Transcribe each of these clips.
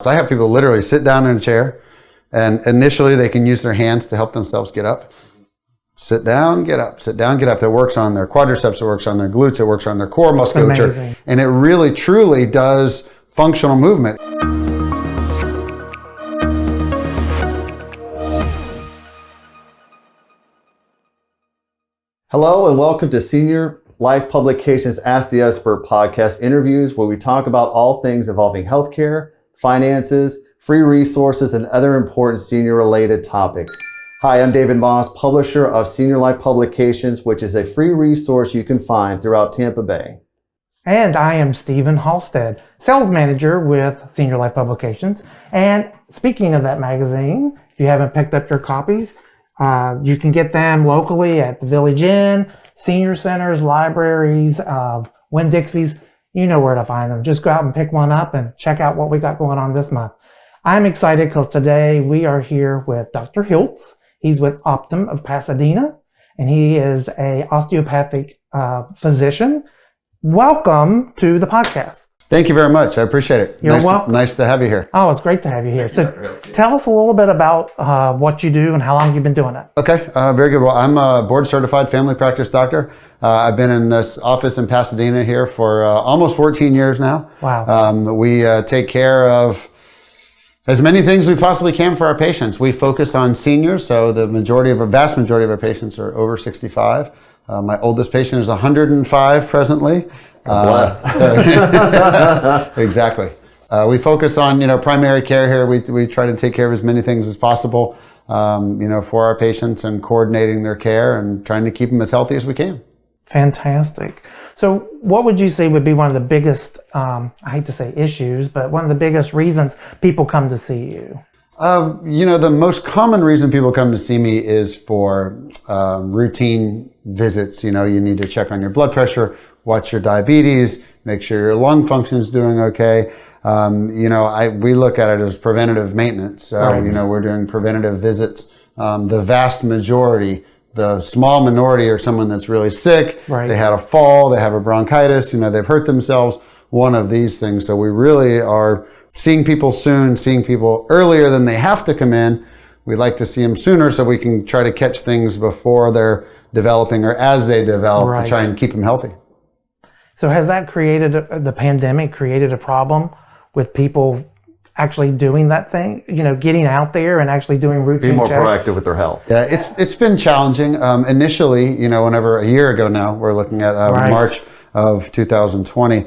So I have people literally sit down in a chair, and initially they can use their hands to help themselves get up. Sit down, get up, sit down, get up. That works on their quadriceps, it works on their glutes, it works on their core musculature. And it really, truly does functional movement. Hello and welcome to Senior Life Publications Ask the Expert podcast interviews, where we talk about all things involving healthcare, finances, free resources, and other important senior-related topics. Hi, I'm David Moss, publisher of Senior Life Publications, which is a free resource you can find throughout Tampa Bay. And I am Stephen Halstead, sales manager with Senior Life Publications. And speaking of that magazine, if you haven't picked up your copies, you can get them locally at the Village Inn, senior centers, libraries, Winn-Dixie's. You know where to find them. Just go out and pick one up and check out what we got going on this month. I'm excited because today we are here with Dr. Hiltz. He's with Optum of Pasadena, and he is an osteopathic physician. Welcome to the podcast. Thank you very much. I appreciate it. You're welcome. Nice to have you here. Oh, it's great to have you here. So tell us a little bit about what you do and how long you've been doing it. Okay, very good. Well, I'm a board certified family practice doctor. I've been in this office in Pasadena here for almost 14 years now. Wow. We take care of as many things as we possibly can for our patients. We focus on seniors, so the vast majority of our patients are over 65. My oldest patient is 105 presently. Bless. Exactly. We focus on, primary care here. We try to take care of as many things as possible, for our patients, and coordinating their care and trying to keep them as healthy as we can. Fantastic. So what would you say would be one of the biggest, I hate to say issues, but one of the biggest reasons people come to see you? The most common reason people come to see me is for routine visits. You need to check on your blood pressure, watch your diabetes, make sure your lung function is doing okay. We look at it as preventative maintenance. So, right. We're doing preventative visits. The vast majority, the small minority, are someone that's really sick. Right. They had a fall, they have a bronchitis, they've hurt themselves, one of these things. So we really are seeing people soon, seeing people earlier than they have to come in. We like to see them sooner so we can try to catch things before they're developing or as they develop, right, to try and keep them healthy. So has that the pandemic created a problem with people actually doing that thing, getting out there and actually doing routine Be more checks? proactive with their health. Yeah, it's been challenging. Initially, whenever a year ago now, we're looking at right, March of 2020,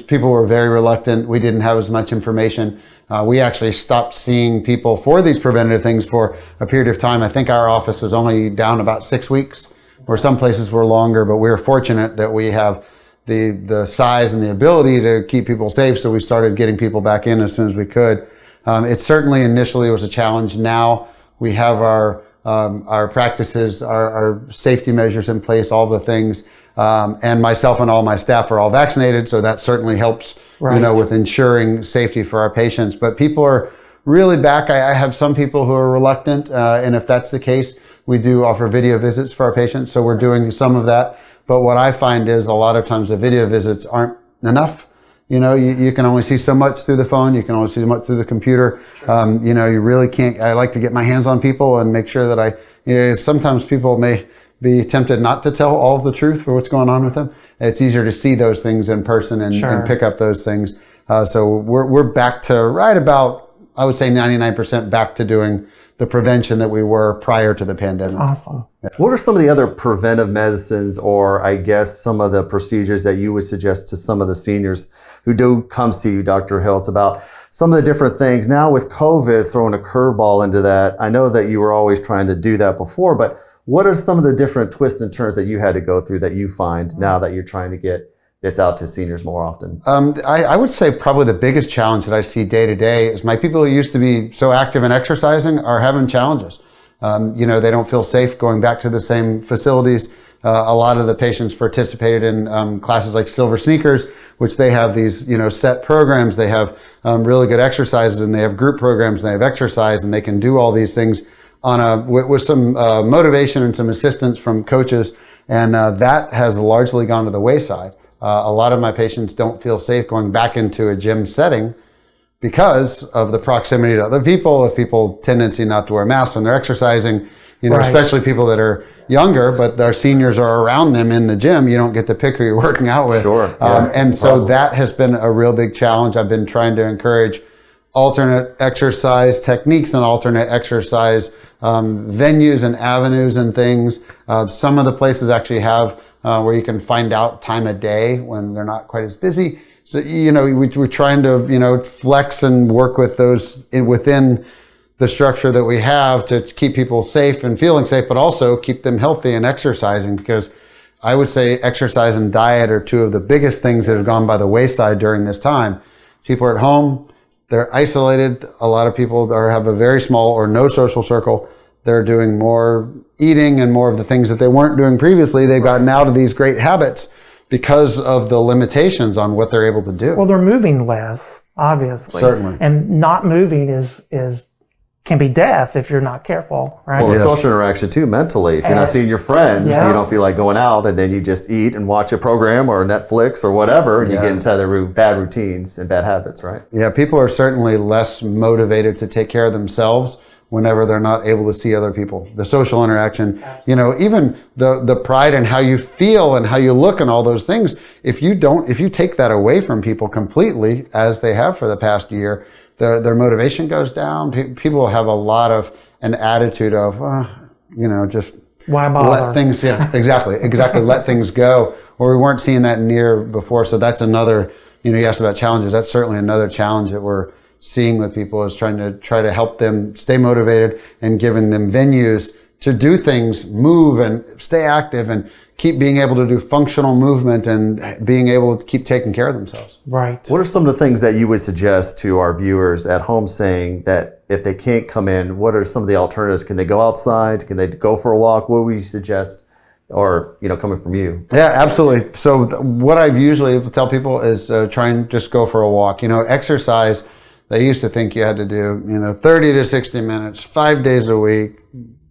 people were very reluctant. We didn't have as much information. We actually stopped seeing people for these preventative things for a period of time. I think our office was only down about 6 weeks, or some places were longer, but we were fortunate that we have the size and the ability to keep people safe, so we started getting people back in as soon as we could. It certainly initially was a challenge. Now we have our practices, our safety measures in place, all the things, and myself and all my staff are all vaccinated, so that certainly helps, right, with ensuring safety for our patients. But people are really back. I have some people who are reluctant, and if that's the case, we do offer video visits for our patients, so we're doing some of that. But what I find is a lot of times the video visits aren't enough. You can only see so much through the phone. You can only see so much through the computer. Sure. You really can't. I like to get my hands on people and make sure that sometimes people may be tempted not to tell all of the truth for what's going on with them. It's easier to see those things in person and, sure, and pick up those things. So we're back to right about, I would say 99% back to doing the prevention that we were prior to the pandemic. Awesome. Yeah. What are some of the other preventive medicines, or I guess some of the procedures that you would suggest to some of the seniors who do come see you, Dr. Hiltz, about some of the different things? Now with COVID throwing a curveball into that, I know that you were always trying to do that before, but what are some of the different twists and turns that you had to go through that you find now that you're trying to get this out to seniors more often? I would say probably the biggest challenge that I see day to day is my people who used to be so active and exercising are having challenges. They don't feel safe going back to the same facilities. A lot of the patients participated in classes like Silver Sneakers, which they have these, set programs. They have really good exercises, and they have group programs, and they have exercise, and they can do all these things with some motivation and some assistance from coaches. And that has largely gone to the wayside. A lot of my patients don't feel safe going back into a gym setting because of the proximity to other people, of people tendency not to wear masks when they're exercising, Right. especially people that are younger, but their seniors are around them in the gym. You don't get to pick who you're working out with. Sure. Yeah, and it's a so problem. that has been a real big challenge. I've been trying to encourage alternate exercise techniques and alternate exercise venues and avenues and things. Some of the places actually have where you can find out time of day when they're not quite as busy. So, we're trying to, flex and work with those within the structure that we have to keep people safe and feeling safe, but also keep them healthy and exercising, because I would say exercise and diet are two of the biggest things that have gone by the wayside during this time. People are at home, they're isolated. A lot of people have a very small or no social circle. They're doing more eating and more of the things that they weren't doing previously. They've gotten out of these great habits because of the limitations on what they're able to do. Well, they're moving less, obviously. Certainly. And not moving can be death if you're not careful, right? Well, the Yes. social interaction too, mentally. If you're not seeing your friends, Yeah. you don't feel like going out, and then you just eat and watch a program or Netflix or whatever, and you Yeah. get into the bad routines and bad habits, right? Yeah, people are certainly less motivated to take care of themselves whenever they're not able to see other people. The social interaction, even the pride in how you feel and how you look and all those things, if you take that away from people completely, as they have for the past year, their motivation goes down. People have a lot of an attitude of, just Why bother? let things, exactly, let things go. Or we weren't seeing that near before. So that's another, you asked about challenges. That's certainly another challenge that we're seeing with people, is try to help them stay motivated and giving them venues to do things, move and stay active and keep being able to do functional movement and being able to keep taking care of themselves. Right. What are some of the things that you would suggest to our viewers at home, saying that if they can't come in, what are some of the alternatives? Can they go outside? Can they go for a walk? What would you suggest? Or, coming from you? Yeah, absolutely. So what I usually tell people is try and just go for a walk. Exercise, they used to think you had to do, 30 to 60 minutes, 5 days a week,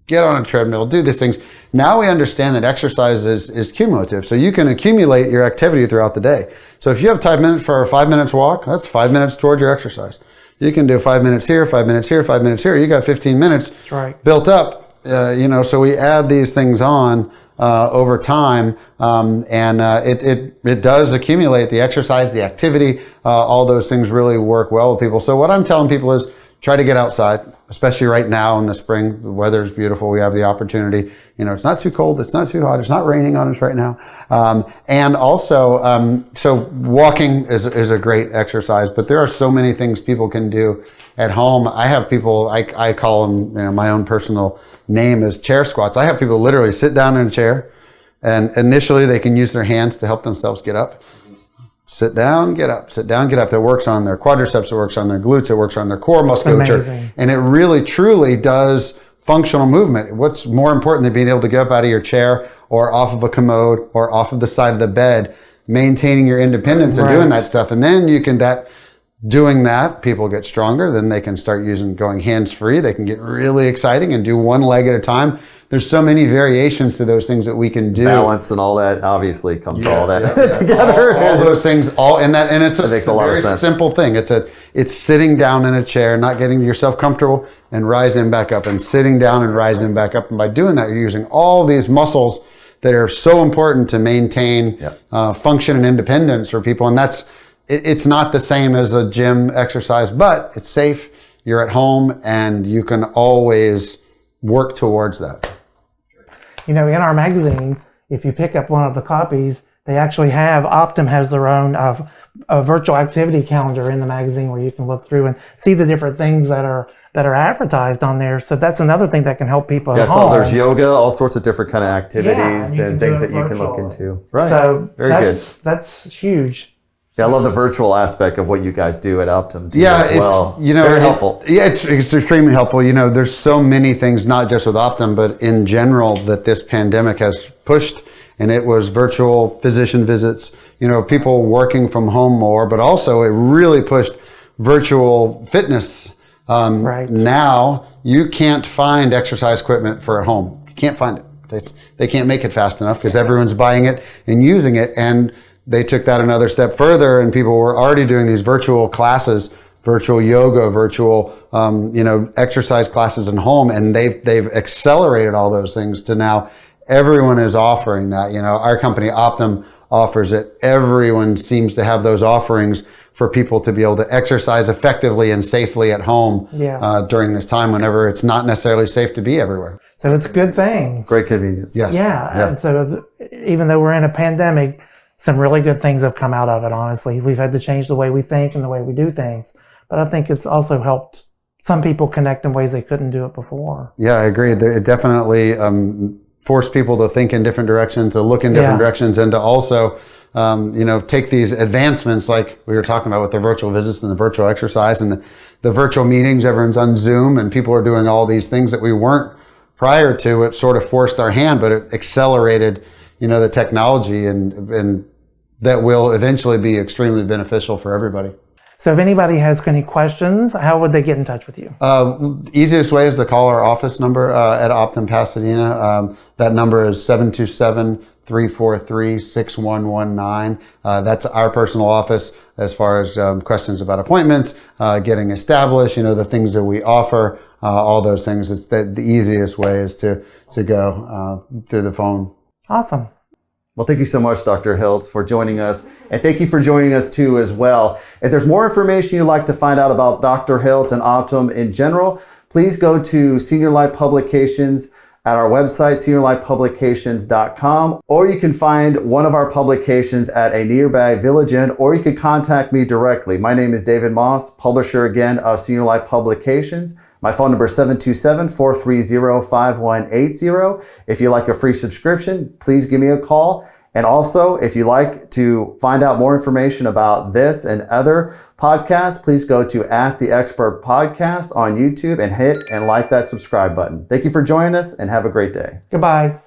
get on a treadmill, do these things. Now we understand that exercise is cumulative. So you can accumulate your activity throughout the day. So if you have 5 minutes for a 5 minutes walk, that's 5 minutes towards your exercise. You can do 5 minutes here, 5 minutes here, 5 minutes here. You got 15 minutes right. built up, so we add these things on over time, and it does accumulate. The exercise, the activity, all those things really work well with people. So what I'm telling people is try to get outside, especially right now in the spring. The weather's beautiful. We have the opportunity. It's not too cold. It's not too hot. It's not raining on us right now. And also, so walking is a great exercise, but there are so many things people can do at home. I have people, I call them, my own personal name is chair squats. I have people literally sit down in a chair, and initially they can use their hands to help themselves get up. Sit down, get up, sit down, get up. That works on their quadriceps, it works on their glutes, it works on their core musculature. Amazing. And it really, truly does functional movement. What's more important than being able to get up out of your chair or off of a commode or off of the side of the bed, maintaining your independence and doing that stuff. And then doing that, people get stronger. Then they can start going hands-free. They can get really exciting and do one leg at a time. There's so many variations to those things that we can do. Balance and all that obviously comes all that together. All those things, and it's a makes a lot of very sense. simple thing. It's sitting down in a chair, not getting yourself comfortable, and rising back up, and sitting down and rising back up. And by doing that, you're using all these muscles that are so important to maintain function and independence for people. And it's not the same as a gym exercise, but it's safe. You're at home, and you can always work towards that. In our magazine, if you pick up one of the copies, they actually Optum has their own a virtual activity calendar in the magazine where you can look through and see the different things that are advertised on there. So that's another thing that can help people at home. So there's yoga, all sorts of different kind of activities Yeah, and things that you can look into. Right. So Very good. That's huge. Yeah, I love the virtual aspect of what you guys do at Optum. It's very helpful. It's extremely helpful. There's so many things, not just with Optum, but in general, that this pandemic has pushed. And it was virtual physician visits, people working from home more, but also it really pushed virtual fitness. Right. Now you can't find exercise equipment for at home. You can't find it. They can't make it fast enough because everyone's buying it and using it. And they took that another step further, and people were already doing these virtual classes virtual yoga, virtual, exercise classes in home. And they've accelerated all those things to now everyone is offering that. Our company Optum offers it. Everyone seems to have those offerings for people to be able to exercise effectively and safely at home during this time whenever it's not necessarily safe to be everywhere. So it's a good thing. Great convenience. Yes. Yeah. And so even though we're in a pandemic, some really good things have come out of it, honestly. We've had to change the way we think and the way we do things. But I think it's also helped some people connect in ways they couldn't do it before. Yeah, I agree. It definitely forced people to think in different directions, to look in different directions, and to also take these advancements like we were talking about with the virtual visits and the virtual exercise and the virtual meetings. Everyone's on Zoom and people are doing all these things that we weren't prior to. It sort of forced our hand, but it accelerated, the technology and that will eventually be extremely beneficial for everybody. So if anybody has any questions, how would they get in touch with you? Easiest way is to call our office number at Optum Pasadena. That number is 727-343-6119. That's our personal office as far as questions about appointments, getting established, the things that we offer, all those things. It's the easiest way is to go through the phone. Awesome. Well, thank you so much, Dr. Hiltz, for joining us. And thank you for joining us, too, as well. If there's more information you'd like to find out about Dr. Hiltz and Optum in general, please go to Senior Life Publications at our website, seniorlifepublications.com, or you can find one of our publications at a nearby village inn, or you can contact me directly. My name is David Moss, publisher again of Senior Life Publications. My phone number is 727-430-5180. If you like a free subscription, please give me a call. And also, if you'd like to find out more information about this and other podcasts, please go to Ask the Expert Podcast on YouTube and hit and like that subscribe button. Thank you for joining us and have a great day. Goodbye.